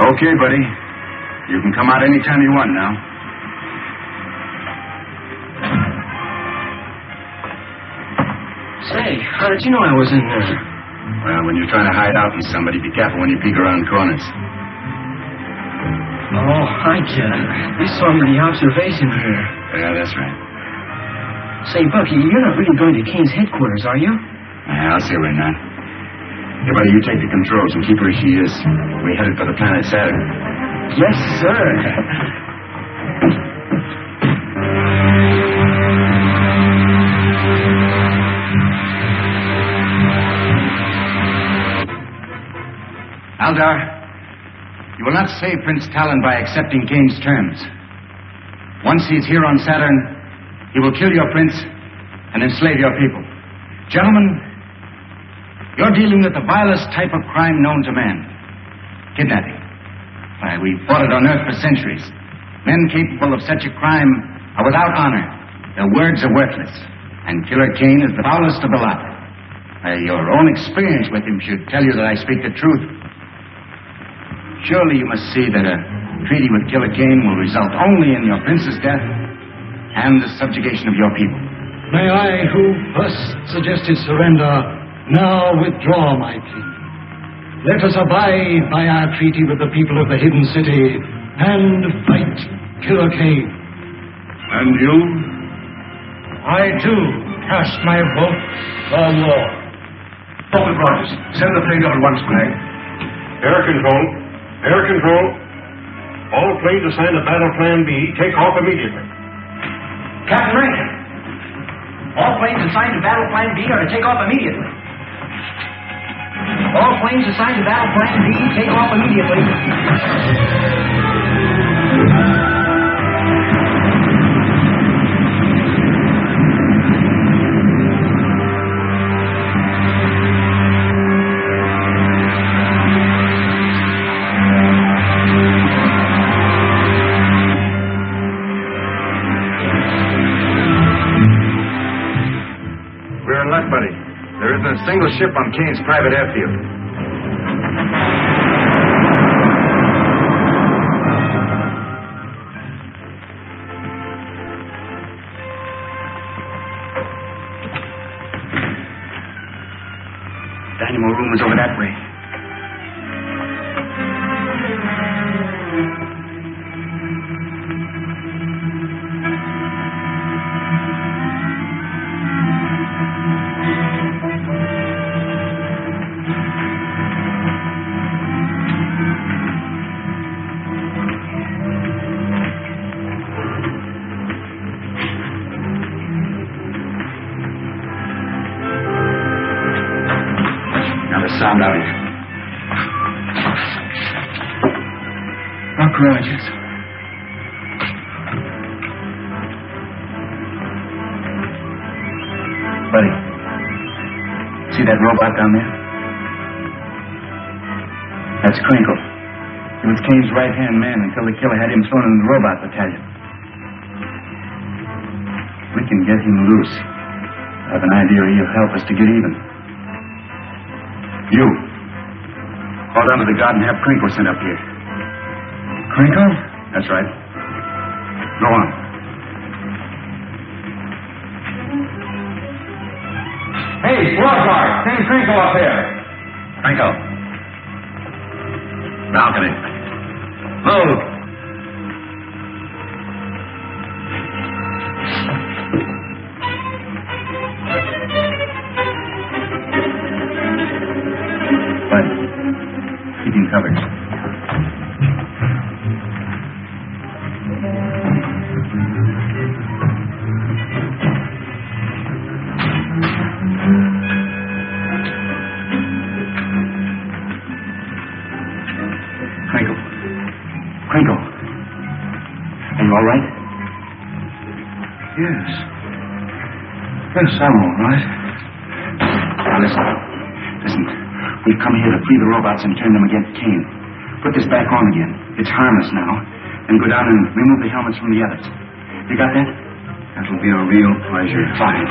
Okay, buddy. You can come out anytime you want now. Say, how did you know I was in there? Well, when you're trying to hide out from somebody, be careful when you peek around corners. Oh, I get it. We saw him in the observation here. Yeah, that's right. Say, Bucky, you're not really going to Kane's headquarters, are you? Yeah, I'll say we're not. Hey, buddy, you take the controls and keep her as she is. We headed for the planet Saturn. Yes, sir. Aldar, you will not save Prince Talon by accepting Kane's terms. Once he's here on Saturn, he will kill your prince and enslave your people. Gentlemen, you're dealing with the vilest type of crime known to man. Kidnapping. Why, we've fought it on Earth for centuries. Men capable of such a crime are without honor. Their words are worthless. And Killer Kane is the foulest of the lot. Your own experience with him should tell you that I speak the truth. Surely you must see that a treaty with Killer Kane will result only in your prince's death and the subjugation of your people. May I, who first suggested surrender, now withdraw my plea. Let us abide by our treaty with the people of the Hidden City and fight Killer Kane. And you? I, too, cast my vote for war. Corporal Rogers, send the plane down at once, Gregg. Air control. Air control. All planes assigned to Battle Plan B, take off immediately. Captain Rankin, all planes assigned to Battle Plan B are to take off immediately. All planes assigned to Battle Plan B, take off immediately. Buddy. There isn't a single ship on Kane's private airfield. Dynamo room is over that way. Sound out here. Rock Rogers. Buddy, see that robot down there? That's Crinkle. He was Kane's right-hand man until the killer had him thrown in the robot battalion. We can get him loose. I have an idea he'll help us to get even. You. Call down to the guard and have Crinkle sent up here. Crinkle? That's right. Go on. Hey, squad guard, send Crinkle up here. Crinkle. Balcony. Move. Keep him covered. Crinkle. Are you all right? Yes. Yes, I'm all right. Now listen. We've come here to free the robots and turn them against Kane. Put this back on again. It's harmless now. And go down and remove the helmets from the others. You got that? That'll be a real pleasure. Fine.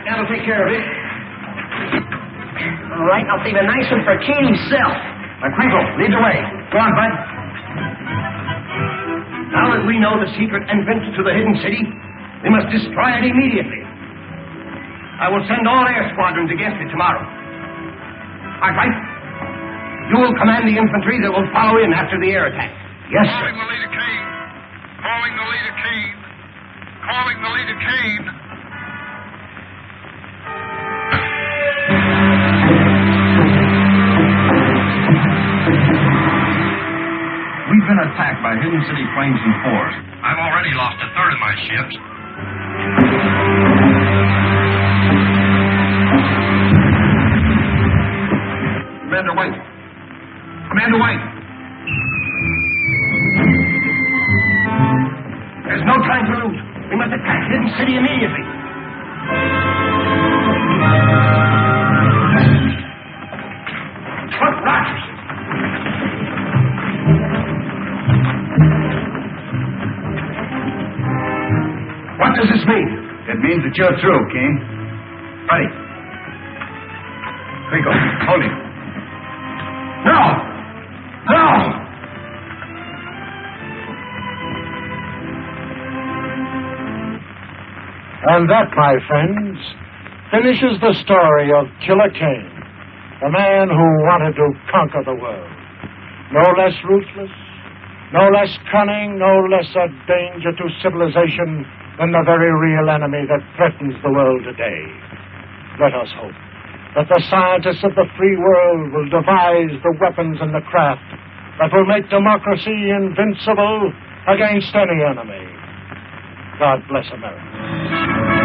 That'll take care of it. All right, I'll save a nice one for Kane himself. Crinkle, lead the way. Go on, Bud. Now that we know the secret entrance to the hidden city, we must destroy it immediately. I will send all air squadrons against it tomorrow. All right. You will command the infantry that will follow in after the air attack. Yes, sir. Calling the leader Kane. Calling the leader Kane. Calling the leader Kane. We've been attacked by hidden city planes and force. I've already lost a third of my ships. Commander White. Commander White. There's no time to lose. We must attack Hidden City immediately. Look, Rogers. What does this mean? It means that you're through, Kane. Buddy. Crinkle, hold him. No! No! And that, my friends, finishes the story of Killer Kane, the man who wanted to conquer the world. No less ruthless, no less cunning, no less a danger to civilization than the very real enemy that threatens the world today. Let us hope that the scientists of the free world will devise the weapons and the craft that will make democracy invincible against any enemy. God bless America.